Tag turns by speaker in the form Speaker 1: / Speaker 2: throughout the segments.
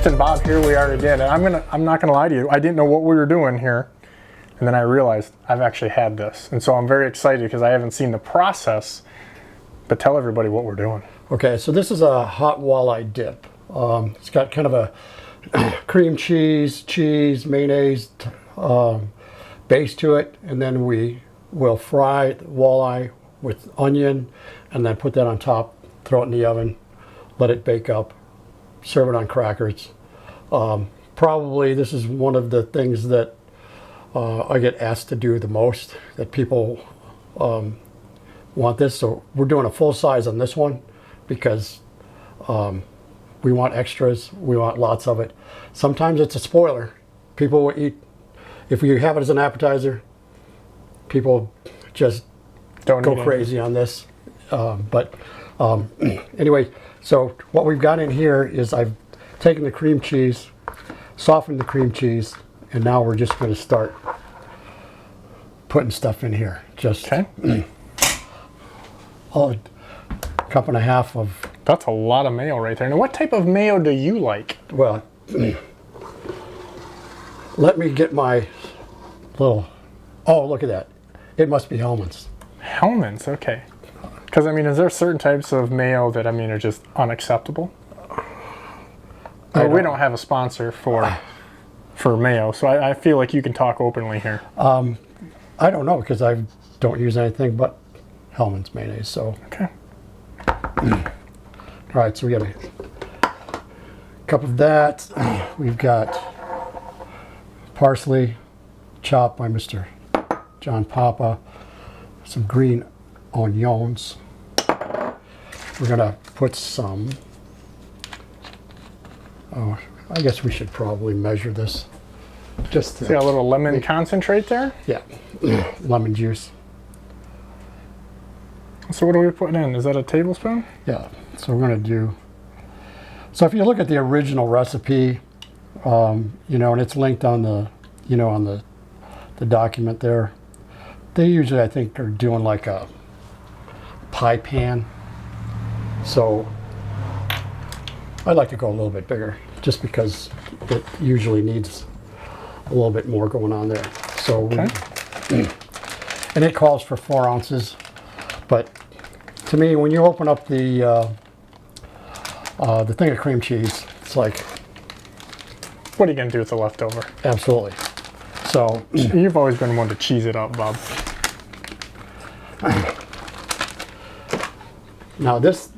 Speaker 1: And Bob, here we are again. And I'm not gonna lie to you, I didn't know what we were doing here. And then I realized I've actually had this. And so I'm very excited because I haven't seen the process, but tell everybody what we're doing.
Speaker 2: Okay, so this is a hot walleye dip. It's got kind of a cream cheese, mayonnaise base to it. And then we will fry the walleye with onion and then put that on top, throw it in the oven, let it bake up, serve it on crackers. Probably this is one of the things that I get asked to do the most, that people want this. So we're doing a full size on this one because we want extras, we want lots of it. Sometimes it's a spoiler. People will eat, if you have it as an appetizer, people just don't go crazy on this. Anyway, so what we've got in here is I've taken the cream cheese, softened the cream cheese, and now we're just going to start putting stuff in here. Just a cup and a half of...
Speaker 1: That's a lot of mayo right there. Now, what type of mayo do you like?
Speaker 2: Well, let me get my little... Oh, look at that. It must be Hellmann's.
Speaker 1: Hellmann's, okay. Because, I mean, is there certain types of mayo that, I mean, are just unacceptable? Well, we don't have a sponsor for mayo, so I feel like you can talk openly here.
Speaker 2: I don't know, because I don't use anything but Hellmann's mayonnaise, so...
Speaker 1: Okay.
Speaker 2: All right, so we got a cup of that. We've got parsley, chopped by Mr. John Papa. Some green onions. We're gonna put some... Oh, I guess we should probably measure this. Just to...
Speaker 1: See a little lemon concentrate there?
Speaker 2: Yeah, lemon juice.
Speaker 1: So what are we putting in? Is that a tablespoon?
Speaker 2: Yeah, so we're gonna do... So if you look at the original recipe, you know, and it's linked on the, you know, on the document there, they usually, I think, are doing like a pie pan. So I like to go a little bit bigger just because it usually needs a little bit more going on there. So and it calls for 4 ounces, but to me, when you open up the thing of cream cheese, it's like,
Speaker 1: what are you gonna do with the leftover?
Speaker 2: Absolutely. So
Speaker 1: you've always been one to cheese it up, Bob.
Speaker 2: Now this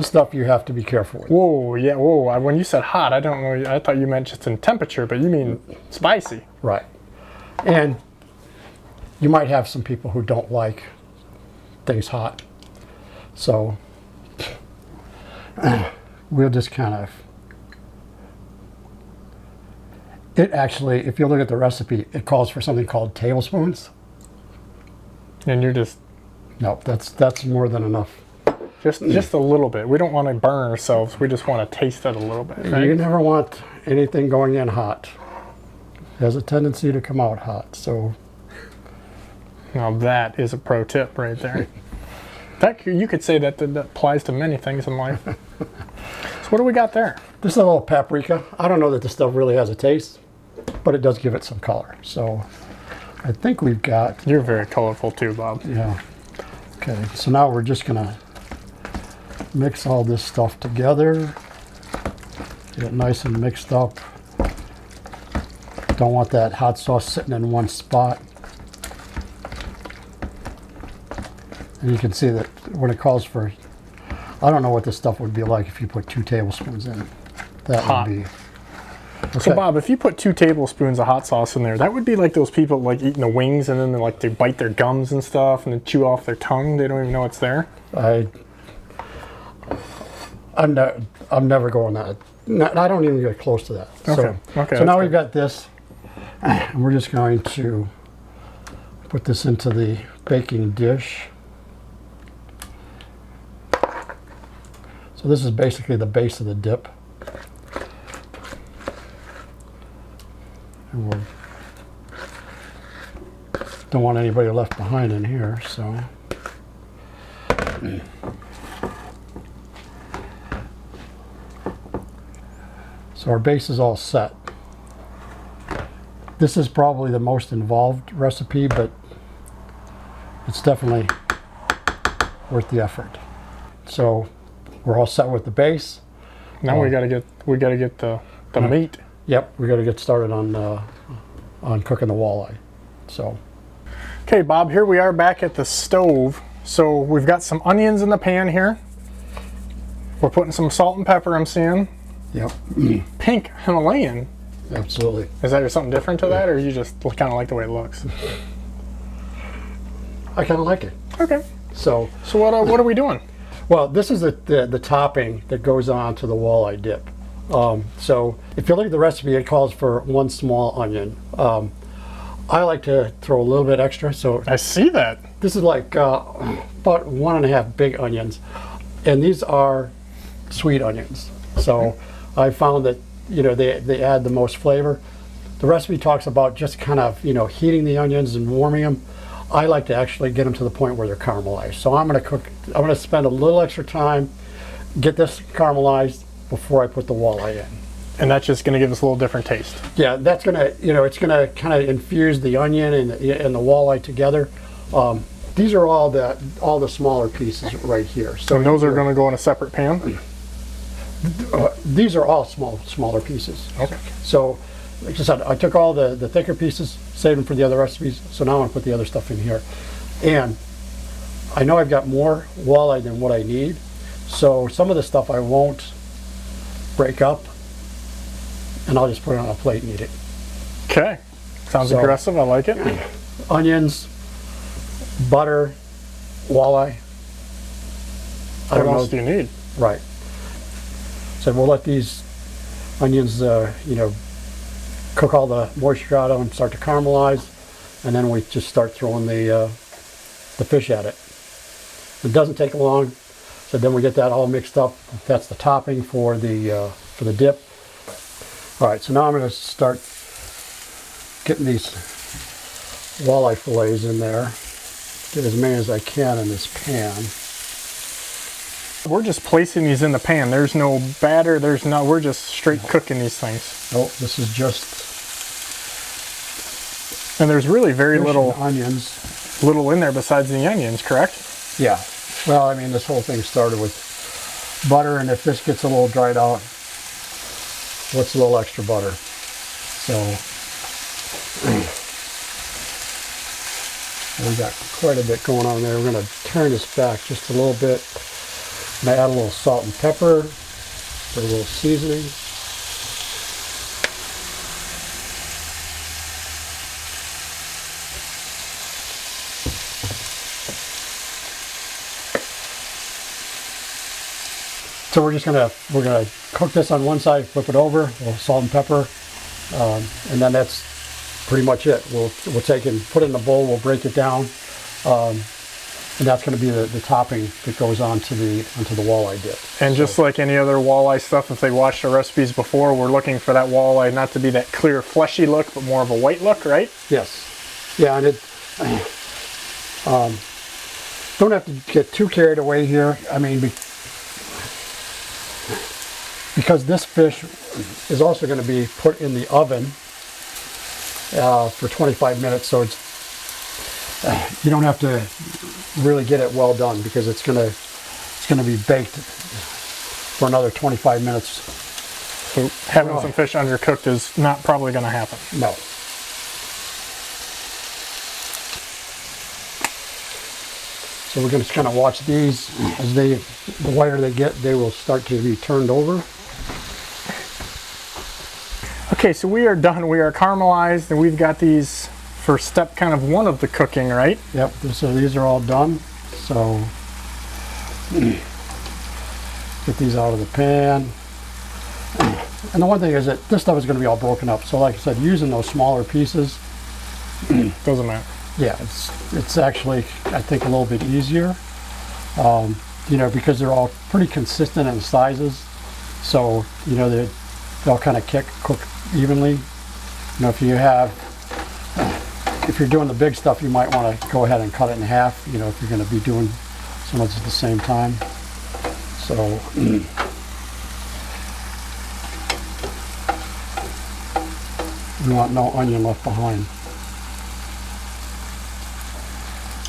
Speaker 2: stuff you have to be careful with.
Speaker 1: Whoa, yeah, whoa. When you said hot, I don't know, I thought you meant just in temperature, but you mean spicy.
Speaker 2: Right. And you might have some people who don't like things hot. So we'll just kind of... It actually, if you look at the recipe, it calls for something called tablespoons.
Speaker 1: And you're just...
Speaker 2: No, that's more than enough.
Speaker 1: Just a little bit. We don't want to burn ourselves. We just want to taste it a little bit. Right?
Speaker 2: You never want anything going in hot. It has a tendency to come out hot. So
Speaker 1: now that is a pro tip right there. That you could say that applies to many things in life. So what do we got there?
Speaker 2: This is a little paprika. I don't know that this stuff really has a taste, but it does give it some color. So I think we've got...
Speaker 1: You're very colorful too, Bob.
Speaker 2: Yeah. Okay, so now we're just gonna mix all this stuff together. Get it nice and mixed up. Don't want that hot sauce sitting in one spot. And you can see that when it calls for... I don't know what this stuff would be like if you put 2 tablespoons in. That
Speaker 1: hot.
Speaker 2: Would be... Okay.
Speaker 1: So Bob, if you put 2 tablespoons of hot sauce in there, that would be like those people like eating the wings and then they bite their gums and stuff and then chew off their tongue. They don't even know it's there.
Speaker 2: I'm never going that. I don't even get close to that.
Speaker 1: Okay.
Speaker 2: So now we've got this, and we're just going to put this into the baking dish. So this is basically the base of the dip. And we don't want anybody left behind in here, so. So our base is all set. This is probably the most involved recipe, but it's definitely worth the effort. So we're all set with the base.
Speaker 1: Now we gotta get the meat.
Speaker 2: Yep, we got to get started on cooking the walleye. So,
Speaker 1: Okay, Bob, here we are back at the stove. So we've got some onions in the pan here. We're putting some salt and pepper, I'm seeing.
Speaker 2: yep,
Speaker 1: Pink Himalayan.
Speaker 2: absolutely.
Speaker 1: Is that something different to that, or you just kind of like the way it looks?
Speaker 2: I kind of like it.
Speaker 1: Okay.
Speaker 2: So
Speaker 1: So what are we doing?
Speaker 2: well, this is the topping that goes on to the walleye dip. So if you look at the recipe, it calls for 1 small onion. I like to throw a little bit extra, so
Speaker 1: I see that.
Speaker 2: this is like about 1.5 big onions, and these are sweet onions. So I found that they add the most flavor. The recipe talks about just kind of heating the onions and warming them. I like to actually get them to the point where they're caramelized. So I'm going to spend a little extra time, get this caramelized before I put the walleye in.
Speaker 1: And that's just going to give us a little different taste.
Speaker 2: Yeah, that's going to, it's going to kind of infuse the onion and the walleye together. These are all the smaller pieces right here.
Speaker 1: So those are going to go in a separate pan?
Speaker 2: These are all smaller pieces.
Speaker 1: Okay.
Speaker 2: So, like I said, I took all the thicker pieces, saved them for the other recipes. So now I'm going to put the other stuff in here. And I know I've got more walleye than what I need. So some of the stuff I won't break up, and I'll just put it on a plate and eat it.
Speaker 1: Okay. Sounds
Speaker 2: So-
Speaker 1: aggressive. I like it.
Speaker 2: Onions, butter, walleye. I
Speaker 1: What
Speaker 2: don't
Speaker 1: else do
Speaker 2: know.
Speaker 1: you need?
Speaker 2: Right. So we'll let these onions, cook all the moisture out of them, start to caramelize, and then we just start throwing the fish at it. It doesn't take long. So then we get that all mixed up. That's the topping for the dip. All right, so now I'm going to start getting these walleye fillets in there. Get as many as I can in this pan.
Speaker 1: We're just placing these in the pan. There's no batter. We're just straight cooking these things.
Speaker 2: Oh, this is just
Speaker 1: And there's really very
Speaker 2: fish
Speaker 1: little
Speaker 2: and onions.
Speaker 1: in there besides the onions, correct?
Speaker 2: Yeah. Well, I mean, this whole thing started with butter, and if this gets a little dried out, what's a little extra butter? So we got quite a bit going on there. We're going to turn this back just a little bit. I'm going to add a little salt and pepper, put a little seasoning. So we're gonna cook this on one side, flip it over, a little salt and pepper, and then that's pretty much it. We'll take it and put it in a bowl. We'll break it down, and that's going to be the topping that goes onto the walleye dip.
Speaker 1: And just like any other walleye stuff, if they watched our recipes before, we're looking for that walleye not to be that clear, fleshy look, but more of a white look, right?
Speaker 2: Yes, yeah, and it don't have to get too carried away here. I mean, because this fish is also going to be put in the oven for 25 minutes, so it's you don't have to really get it well done because it's going to be baked for another 25 minutes.
Speaker 1: So having some fish undercooked is not probably going to happen.
Speaker 2: No. So we're going to kind of watch these as the whiter they get, they will start to be turned over.
Speaker 1: Okay, so we are done. We are caramelized, and we've got these for step kind of one of the cooking, right?
Speaker 2: Yep, so these are all done. So get these out of the pan. And the one thing is that this stuff is going to be all broken up. So like I said, using those smaller pieces,
Speaker 1: Doesn't matter.
Speaker 2: yeah, it's actually, I think, a little bit easier. Because they're all pretty consistent in sizes. So, they'll kind of cook evenly. If you're doing the big stuff, you might want to go ahead and cut it in half, if you're going to be doing so much at the same time. So, You want no onion left behind.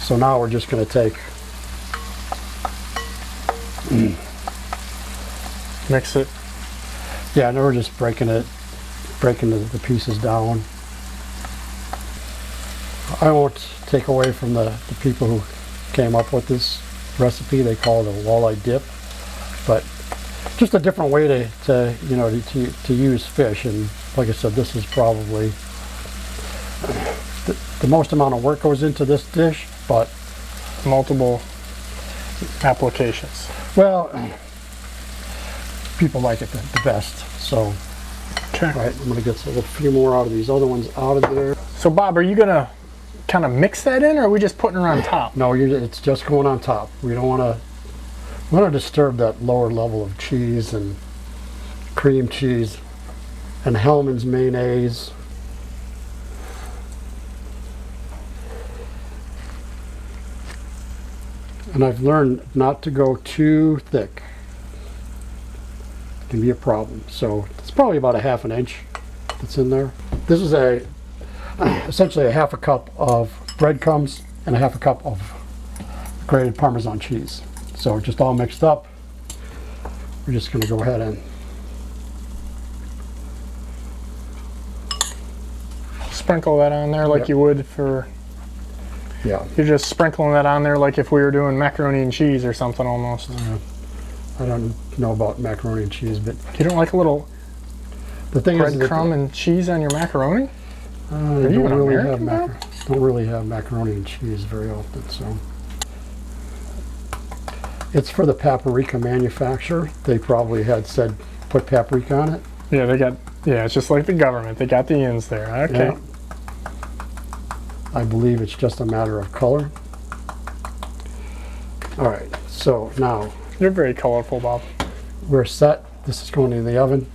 Speaker 2: So now we're just going to take,
Speaker 1: mix it.
Speaker 2: yeah, and we're just breaking the pieces down. I won't take away from the people who came up with this recipe. They call it a walleye dip, but just a different way to use fish. And like I said, this is probably the most amount of work goes into this dish, but
Speaker 1: multiple applications.
Speaker 2: Well, people like it the best. So,
Speaker 1: okay.
Speaker 2: Right, I'm gonna get a few more out of these other ones out of there.
Speaker 1: So Bob, are you gonna kind of mix that in, or are we just putting it on top?
Speaker 2: No, it's just going on top. We don't want to disturb that lower level of cheese and cream cheese and Hellmann's mayonnaise. And I've learned not to go too thick. It can be a problem. So it's probably about a ½ an inch that's in there. This is essentially a ½ a cup of breadcrumbs and a ½ a cup of grated Parmesan cheese. So just all mixed up. We're just going to go ahead and
Speaker 1: sprinkle that on there like you would for...
Speaker 2: Yeah.
Speaker 1: You're just sprinkling that on there like if we were doing macaroni and cheese or something almost.
Speaker 2: I don't know about macaroni and cheese, but...
Speaker 1: You don't like a little breadcrumb
Speaker 2: and
Speaker 1: and cheese on your macaroni?
Speaker 2: I don't really have macaroni and cheese very often, so... It's for the paprika manufacturer. They probably had said put paprika on it.
Speaker 1: Yeah, it's just like the government. They got the ends there. Okay.
Speaker 2: Yeah. I believe it's just a matter of color. All right, so now...
Speaker 1: You're very colorful, Bob.
Speaker 2: We're set. This is going in the oven.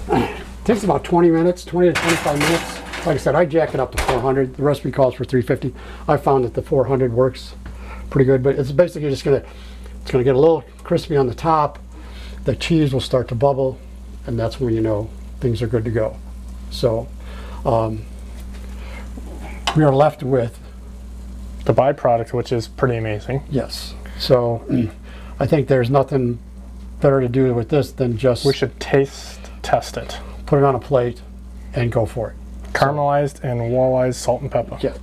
Speaker 2: It takes about 20 minutes, 20 to 25 minutes. Like I said, I jack it up to 400. The recipe calls for 350. I found that the 400 works pretty good, but it's basically just gonna get a little crispy on the top. The cheese will start to bubble, and that's when you know things are good to go. So we are left with
Speaker 1: the byproduct, which is pretty amazing.
Speaker 2: Yes. So I think there's nothing better to do with this than just...
Speaker 1: We should test it.
Speaker 2: Put it on a plate and go for it.
Speaker 1: Caramelized and walleye salt and pepper.
Speaker 2: Yeah.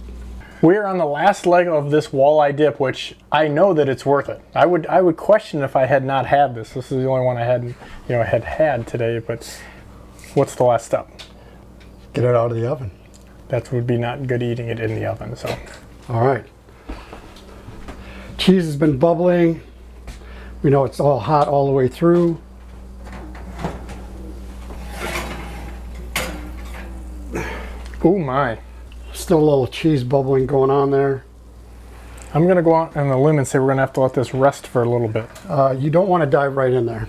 Speaker 1: We're on the last leg of this walleye dip, which I know that it's worth it. I would question if I had not had this. This is the only one I hadn't, had today, but what's the last step?
Speaker 2: Get it out of the oven.
Speaker 1: That would be not good eating it in the oven, so.
Speaker 2: All right. Cheese has been bubbling. We know it's all hot all the way through.
Speaker 1: Oh my.
Speaker 2: Still a little cheese bubbling going on there.
Speaker 1: I'm gonna go out on the limb and say we're gonna have to let this rest for a little bit.
Speaker 2: You don't want to dive right in there.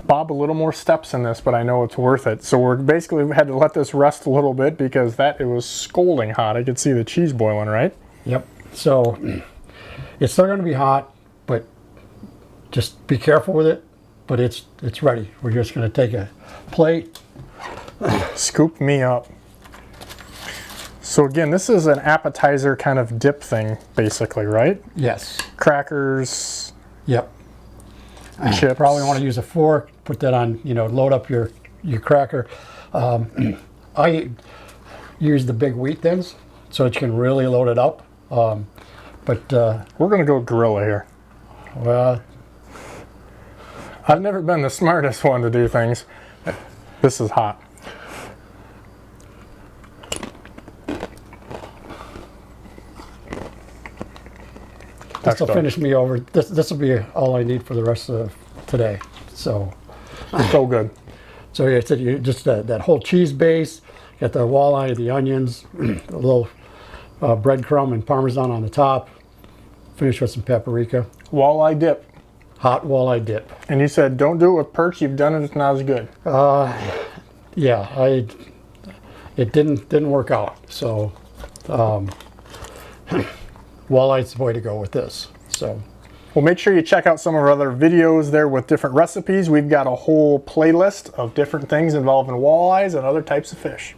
Speaker 1: Bob, a little more steps in this, but I know it's worth it. So we're basically had to let this rest a little bit because it was scalding hot. I could see the cheese boiling, right?
Speaker 2: Yep. So it's still going to be hot, but just be careful with it. But it's ready. We're just going to take a plate.
Speaker 1: Scoop me up. So again, this is an appetizer kind of dip thing, basically, right?
Speaker 2: Yes.
Speaker 1: Crackers.
Speaker 2: Yep.
Speaker 1: Chips.
Speaker 2: Probably want to use a fork, put that on, load up your cracker. I use the big wheat thins so that you can really load it up. But
Speaker 1: we're going to go gorilla here.
Speaker 2: Well,
Speaker 1: I've never been the smartest one to do things. This is hot.
Speaker 2: This will finish me over. This will be all I need for the rest of today. So
Speaker 1: good.
Speaker 2: So yeah, just that whole cheese base. Got the walleye, the onions, a little breadcrumb and Parmesan on the top. Finish with some paprika.
Speaker 1: Walleye dip.
Speaker 2: Hot walleye dip.
Speaker 1: And you said don't do it with perch. You've done it. It's not as good.
Speaker 2: Yeah, it didn't work out. So walleye's the way to go with this. So,
Speaker 1: well, make sure you check out some of our other videos there with different recipes. We've got a whole playlist of different things involving walleyes and other types of fish.